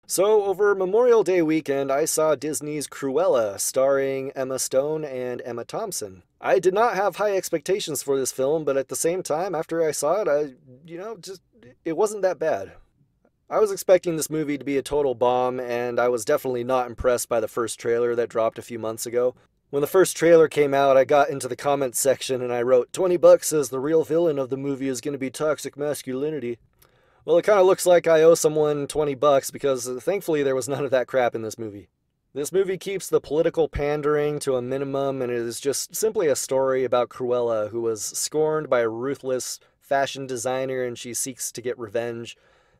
So, over Memorial Day weekend, I saw Disney's Cruella, starring Emma Stone and Emma Thompson. I did not have high expectations for this film, but at the same time, after I saw it, just it wasn't that bad. I was expecting this movie to be a total bomb, and I was definitely not impressed by the first trailer that dropped a few months ago. When the first trailer came out, I got into the comments section and I wrote, $20 says the real villain of the movie is going to be toxic masculinity. Well, it kind of looks like I owe someone $20 because thankfully there was none of that crap in this movie. This movie keeps the political pandering to a minimum and it is just simply a story about Cruella, who was scorned by a ruthless fashion designer and she seeks to get revenge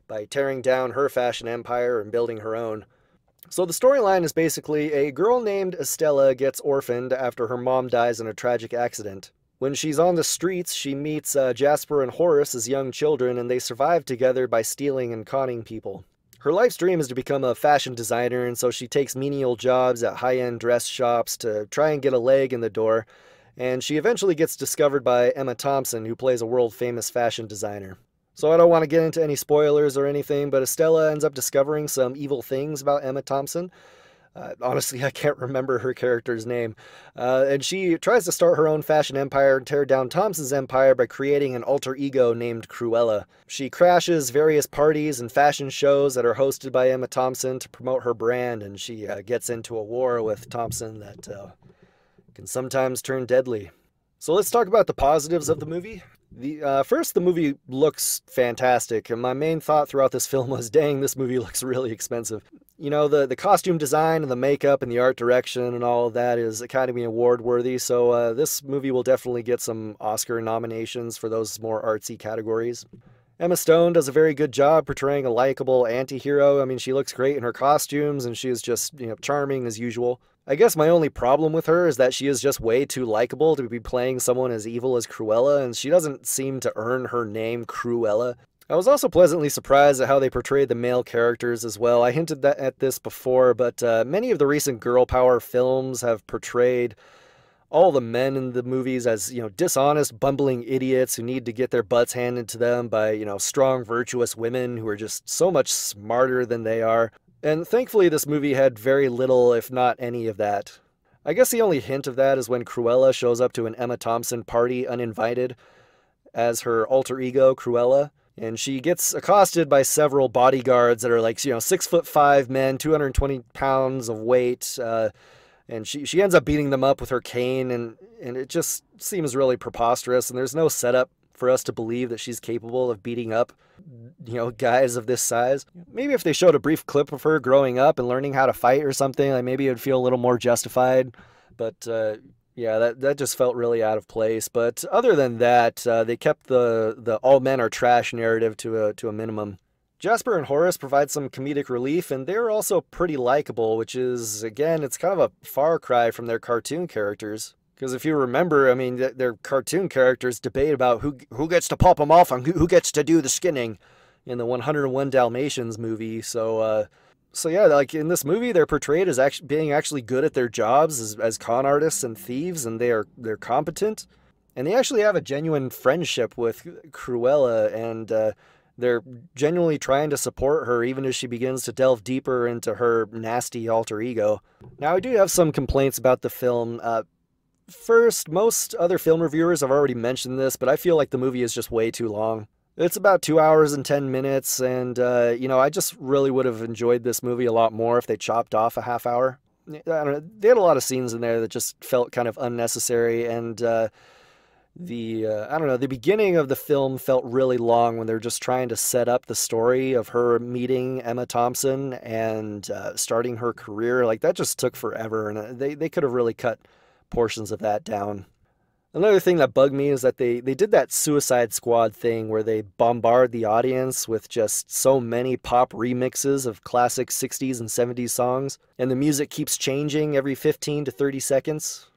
by tearing down her fashion empire and building her own. So the storyline is basically a girl named Estella gets orphaned after her mom dies in a tragic accident. When she's on the streets, she meets Jasper and Horace as young children, and they survive together by stealing and conning people. Her life's dream is to become a fashion designer, and so she takes menial jobs at high-end dress shops to try and get a leg in the door, and she eventually gets discovered by Emma Thompson, who plays a world-famous fashion designer. So I don't want to get into any spoilers or anything, but Estella ends up discovering some evil things about Emma Thompson. Honestly, I can't remember her character's name. And she tries to start her own fashion empire and tear down Thompson's empire by creating an alter ego named Cruella. She crashes various parties and fashion shows that are hosted by Emma Thompson to promote her brand, and she gets into a war with Thompson that can sometimes turn deadly. So let's talk about the positives of the movie. First, the movie looks fantastic, and my main thought throughout this film was, dang, this movie looks really expensive. You know, the costume design and the makeup and the art direction and all of that is Academy Award worthy, so this movie will definitely get some Oscar nominations for those more artsy categories. Emma Stone does a very good job portraying a likable anti-hero. I mean, she looks great in her costumes, and she is just, charming as usual. I guess my only problem with her is that she is just way too likable to be playing someone as evil as Cruella, and she doesn't seem to earn her name Cruella. I was also pleasantly surprised at how they portrayed the male characters as well. I hinted at this before, but many of the recent girl power films have portrayed all the men in the movies as, dishonest, bumbling idiots who need to get their butts handed to them by, strong, virtuous women who are just so much smarter than they are. And thankfully, this movie had very little, if not any of that. I guess the only hint of that is when Cruella shows up to an Emma Thompson party uninvited as her alter ego, Cruella. And she gets accosted by several bodyguards that are like, 6'5" men, 220 pounds of weight. And she ends up beating them up with her cane, and it just seems really preposterous. And there's no setup for us to believe that she's capable of beating up, guys of this size. Maybe if they showed a brief clip of her growing up and learning how to fight or something, like maybe it would feel a little more justified. But yeah, that just felt really out of place. But other than that, they kept the all men are trash narrative to a minimum. Jasper and Horace provide some comedic relief, and they're also pretty likable, which is, again, it's kind of a far cry from their cartoon characters. Because if you remember, I mean, their cartoon characters debate about who gets to pop them off and who gets to do the skinning in the 101 Dalmatians movie. So yeah, like in this movie, they're portrayed as being actually good at their jobs as con artists and thieves, and they're competent. And they actually have a genuine friendship with Cruella, and they're genuinely trying to support her even as she begins to delve deeper into her nasty alter ego. Now, I do have some complaints about the film. First, most other film reviewers have already mentioned this, but I feel like the movie is just way too long. It's about 2 hours and 10 minutes, and, I just really would have enjoyed this movie a lot more if they chopped off a half hour. I don't know, they had a lot of scenes in there that just felt kind of unnecessary, and the beginning of the film felt really long when they're just trying to set up the story of her meeting Emma Thompson and starting her career. Like, that just took forever, and they could have really cut portions of that down. Another thing that bugged me is that they did that Suicide Squad thing where they bombard the audience with just so many pop remixes of classic 60s and 70s songs, and the music keeps changing every 15 to 30 seconds.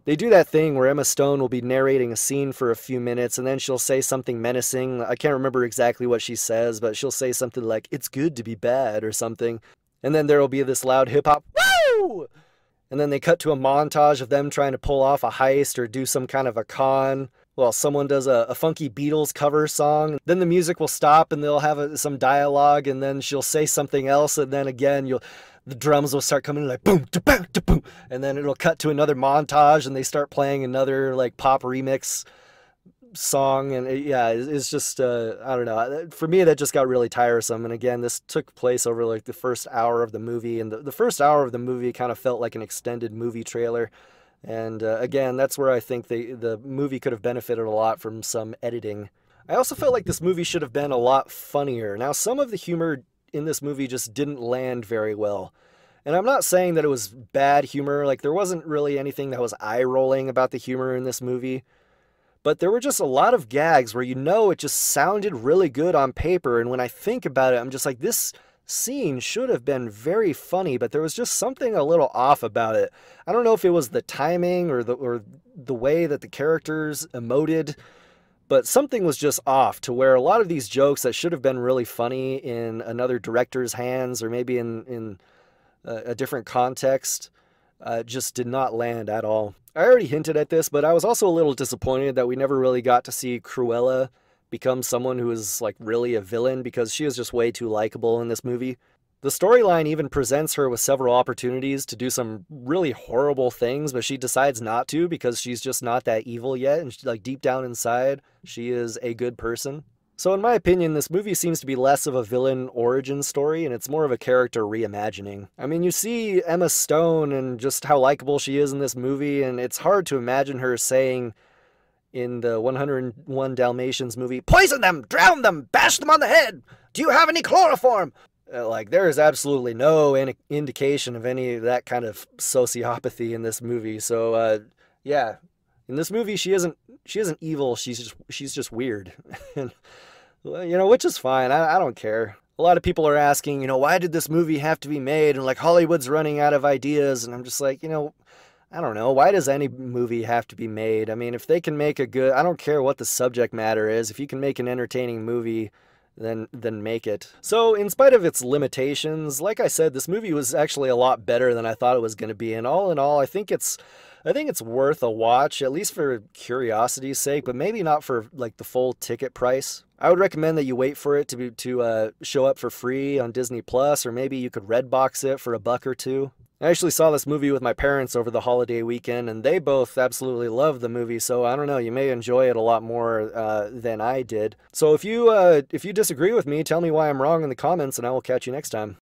They do that thing where Emma Stone will be narrating a scene for a few minutes, and then she'll say something menacing. I can't remember exactly what she says, but she'll say something like, "It's good to be bad," or something. And then there will be this loud hip-hop, "Woo!" And then they cut to a montage of them trying to pull off a heist or do some kind of a con. Well, someone does a funky Beatles cover song, then the music will stop and they'll have some dialogue, and then she'll say something else, and then again the drums will start coming in like boom, da boom, da boom, and then it'll cut to another montage, and they start playing another like pop remix song, and it's just I don't know. For me, that just got really tiresome. And again, this took place over like the first hour of the movie, and the first hour of the movie kind of felt like an extended movie trailer. And again, that's where I think the movie could have benefited a lot from some editing. I also felt like this movie should have been a lot funnier. Now, some of the humor in this movie just didn't land very well. And I'm not saying that it was bad humor, like there wasn't really anything that was eye-rolling about the humor in this movie. But there were just a lot of gags where it just sounded really good on paper, and when I think about it, I'm just like, this scene should have been very funny, but there was just something a little off about it. I don't know if it was the timing or the way that the characters emoted, but something was just off to where a lot of these jokes that should have been really funny in another director's hands or maybe in a different context just did not land at all. I already hinted at this, but I was also a little disappointed that we never really got to see Cruella become someone who is like really a villain, because she is just way too likable in this movie. The storyline even presents her with several opportunities to do some really horrible things, but she decides not to because she's just not that evil yet, and like deep down inside, she is a good person. So in my opinion, this movie seems to be less of a villain origin story, and it's more of a character reimagining. I mean, you see Emma Stone and just how likable she is in this movie, and it's hard to imagine her saying in the 101 Dalmatians movie, "Poison them! Drown them! Bash them on the head! Do you have any chloroform?" Like, there is absolutely no indication of any of that kind of sociopathy in this movie. So, yeah, in this movie, she isn't evil. She's just weird. And which is fine. I don't care. A lot of people are asking, why did this movie have to be made? And like, Hollywood's running out of ideas. And I'm just like, I don't know. Why does any movie have to be made? I mean, if they can make I don't care what the subject matter is. If you can make an entertaining movie, then make it. So, in spite of its limitations, like I said, this movie was actually a lot better than I thought it was going to be. And all in all, I think it's worth a watch, at least for curiosity's sake, but maybe not for like the full ticket price. I would recommend that you wait for it to show up for free on Disney Plus, or maybe you could Redbox it for $1 or $2. I actually saw this movie with my parents over the holiday weekend, and they both absolutely loved the movie, so I don't know, you may enjoy it a lot more than I did. So if you disagree with me, tell me why I'm wrong in the comments, and I will catch you next time.